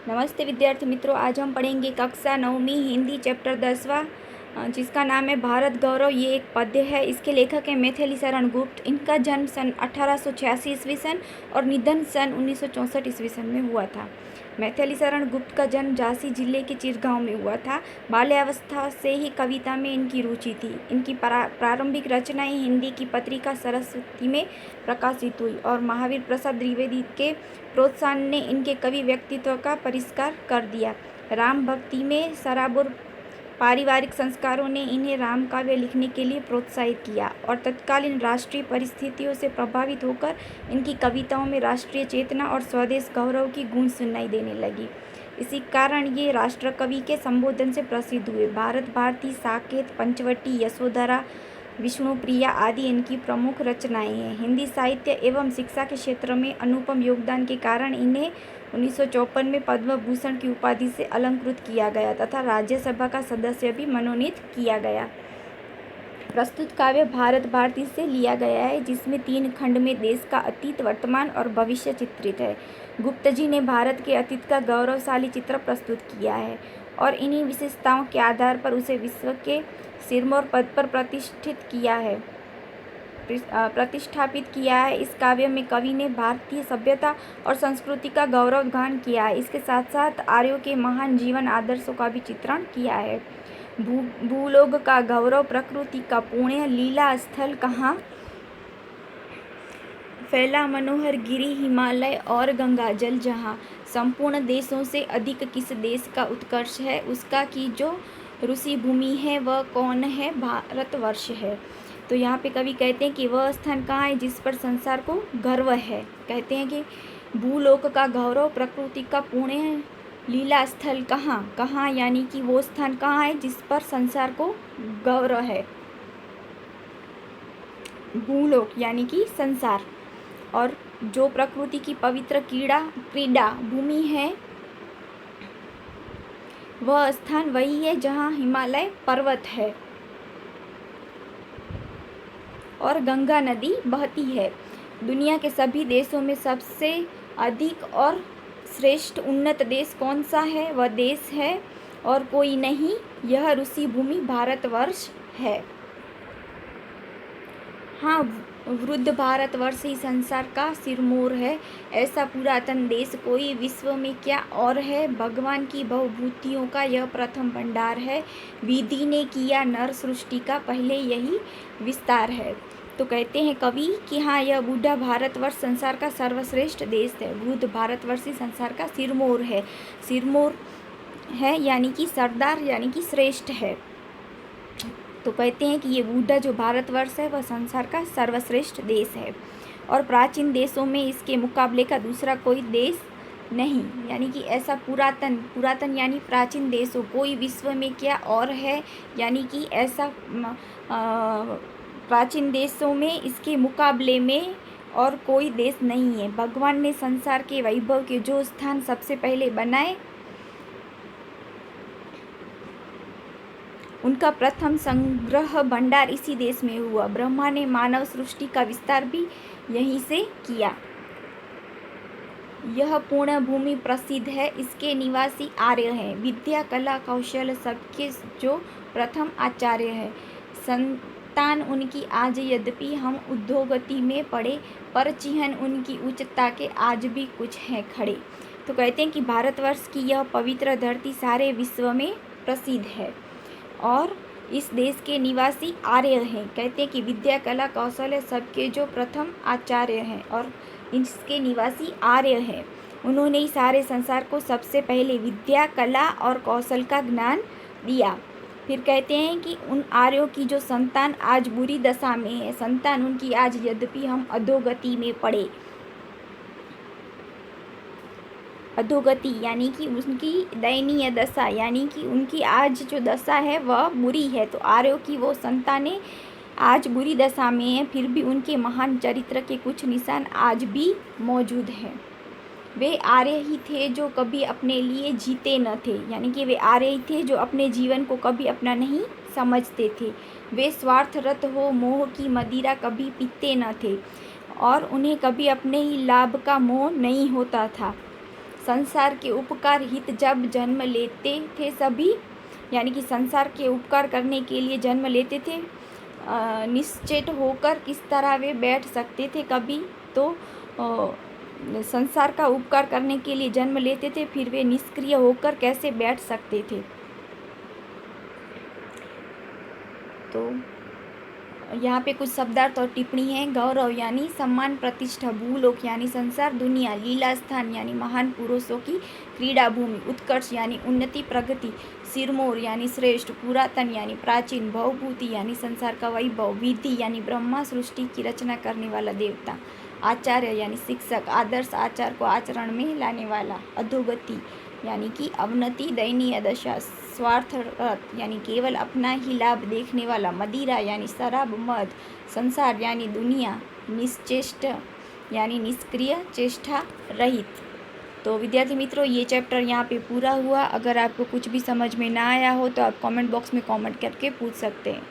नमस्ते विद्यार्थी मित्रों, आज हम पढ़ेंगे कक्षा 9वीं हिंदी चैप्टर 10वां, जिसका नाम है भारत गौरव। ये एक पद्य है। इसके लेखक हैं मैथिली शरण गुप्त। इनका जन्म सन 1886 ईस्वी सन और निधन सन 1964 ईस्वी सन में हुआ था। मैथिली शरण गुप्त का जन्म झांसी जिले के चिरगांव में हुआ था। बाल्यावस्था से ही कविता में इनकी रुचि थी। इनकी प्रारंभिक रचनाएं हिंदी की पत्रिका सरस्वती में प्रकाशित हुई और महावीर प्रसाद द्विवेदी के प्रोत्साहन ने इनके कवि व्यक्तित्व का परिष्कार कर दिया। राम भक्ति में सराबोर पारिवारिक संस्कारों ने इन्हें राम काव्य लिखने के लिए प्रोत्साहित किया और तत्कालीन राष्ट्रीय परिस्थितियों से प्रभावित होकर इनकी कविताओं में राष्ट्रीय चेतना और स्वदेश गौरव की गूंज सुनाई देने लगी। इसी कारण ये राष्ट्र कवि के संबोधन से प्रसिद्ध हुए। भारत भारती, साकेत, पंचवटी, यशोधरा, विष्णुप्रिया आदि इनकी प्रमुख रचनाएं हैं। हिंदी साहित्य एवं शिक्षा के क्षेत्र में अनुपम योगदान के कारण इन्हें 1954 में पद्म भूषण की उपाधि से अलंकृत किया गया तथा राज्यसभा का सदस्य भी मनोनीत किया गया। प्रस्तुत काव्य भारत भारती से लिया गया है, जिसमें 3 खंड में देश का अतीत, वर्तमान और भविष्य चित्रित है। गुप्त जी ने भारत के अतीत का गौरवशाली चित्र प्रस्तुत किया है और इन्हीं विशेषताओं के आधार पर उसे विश्व के सिरमौर पद पर प्रतिष्ठापित किया है। इस काव्य में कवि ने भारतीय सभ्यता और संस्कृति का गौरवगान किया है। इसके साथ साथ आर्यों के महान जीवन आदर्शों का भी चित्रण किया है। भूलोक का गौरव, प्रकृति का पुण्य, लीला स्थल कहाँ फैला, मनोहर गिरि हिमालय और गंगा जल जहाँ, संपूर्ण देशों से अधिक किस देश का उत्कर्ष है, उसका की जो ऋषि भूमि है वह कौन है, भारतवर्ष है। तो यहाँ पे कवि कहते हैं कि वह स्थान कहाँ है जिस पर संसार को गर्व है। कहते हैं कि भूलोक का गौरव, प्रकृति का पुण्य, लीला स्थल कहाँ यानी कि वो स्थान कहाँ है जिस पर संसार को गौरव है। भूलोक यानी कि संसार, और जो प्रकृति की पवित्र क्रीड़ा भूमि है वह स्थान वही है जहाँ हिमालय पर्वत है और गंगा नदी बहती है। दुनिया के सभी देशों में सबसे अधिक और श्रेष्ठ उन्नत देश कौन सा है? वह देश है और कोई नहीं, यह ऋषि भूमि भारतवर्ष है। हाँ, वृद्ध भारतवर्ष ही संसार का सिरमौर है। ऐसा पुरातन देश कोई विश्व में क्या और है। भगवान की बहुभूतियों का यह प्रथम भंडार है। विधि ने किया नर सृष्टि का पहले यही विस्तार है। तो कहते हैं कवि कि हाँ, यह बूढ़ा भारतवर्ष संसार का सर्वश्रेष्ठ देश है। वृद्ध भारतवर्ष ही संसार का सिरमौर है। सिरमौर है यानी कि सरदार यानी कि श्रेष्ठ है। तो कहते हैं कि ये बूढ़ा जो भारतवर्ष है वह संसार का सर्वश्रेष्ठ देश है और प्राचीन देशों में इसके मुकाबले का दूसरा कोई देश नहीं। यानी कि ऐसा पुरातन यानी प्राचीन देश हो, कोई विश्व में क्या और है, यानी कि ऐसा प्राचीन देशों में इसके मुकाबले में और कोई देश नहीं है। भगवान ने संसार के वैभव के जो स्थान सबसे पहले बनाए उनका प्रथम संग्रह भंडार इसी देश में हुआ। ब्रह्मा ने मानव सृष्टि का विस्तार भी यहीं से किया। यह पूर्ण भूमि प्रसिद्ध है, इसके निवासी आर्य हैं। विद्या, कला, कौशल सबके जो प्रथम आचार्य है। संतान उनकी आज यद्यपि हम उद्योगति में पड़े, पर चिन्ह उनकी उच्चता के आज भी कुछ हैं खड़े। तो कहते हैं कि भारतवर्ष की यह पवित्र धरती सारे विश्व में प्रसिद्ध है और इस देश के निवासी आर्य हैं। कहते हैं कि विद्या, कला, कौशल सबके जो प्रथम आचार्य हैं और इसके निवासी आर्य हैं। उन्होंने ही सारे संसार को सबसे पहले विद्या, कला और कौशल का ज्ञान दिया। फिर कहते हैं कि उन आर्यों की जो संतान आज बुरी दशा में है, संतान उनकी आज यद्यपि हम अधोगति में पड़े। अधोगति यानी कि उनकी दयनीय दशा, यानी कि उनकी आज जो दशा है वह बुरी है। तो आर्यों की वो संतानें आज बुरी दशा में हैं, फिर भी उनके महान चरित्र के कुछ निशान आज भी मौजूद हैं। वे आर्य ही थे जो कभी अपने लिए जीते न थे, यानी कि वे आर्य ही थे जो अपने जीवन को कभी अपना नहीं समझते थे। वे स्वार्थरत हो मोह की मदिरा कभी पीते न थे और उन्हें कभी अपने ही लाभ का मोह नहीं होता था। संसार के उपकार हित जब जन्म लेते थे सभी, यानी कि संसार के उपकार करने के लिए जन्म लेते थे। निश्चेत होकर किस तरह वे बैठ सकते थे कभी, तो संसार का उपकार करने के लिए जन्म लेते थे, फिर वे निष्क्रिय होकर कैसे बैठ सकते थे। तो यहाँ पे कुछ शब्दार्थ और टिप्पणी है। गौरव यानी सम्मान प्रतिष्ठा, भूलोक यानी संसार दुनिया, लीला स्थान यानी महान पुरुषों की क्रीड़ा भूमि, उत्कर्ष यानी उन्नति प्रगति, सिरमौर यानी श्रेष्ठ, पुरातन यानी प्राचीन, भवभूति यानी संसार का वैभव, विधि यानी ब्रह्मा सृष्टि की रचना करने वाला देवता, आचार्य यानी शिक्षक, आदर्श आचार को आचरण में लाने वाला, अधोगति यानी कि अवनति दयनीय दशा, स्वार्थरत यानी केवल अपना ही लाभ देखने वाला, मदिरा यानी शराब मद, संसार यानी दुनिया, निश्चेष्ट यानी निष्क्रिय चेष्टा रहित। तो विद्यार्थी मित्रों, ये चैप्टर यहाँ पे पूरा हुआ। अगर आपको कुछ भी समझ में ना आया हो तो आप कमेंट बॉक्स में कमेंट करके पूछ सकते हैं।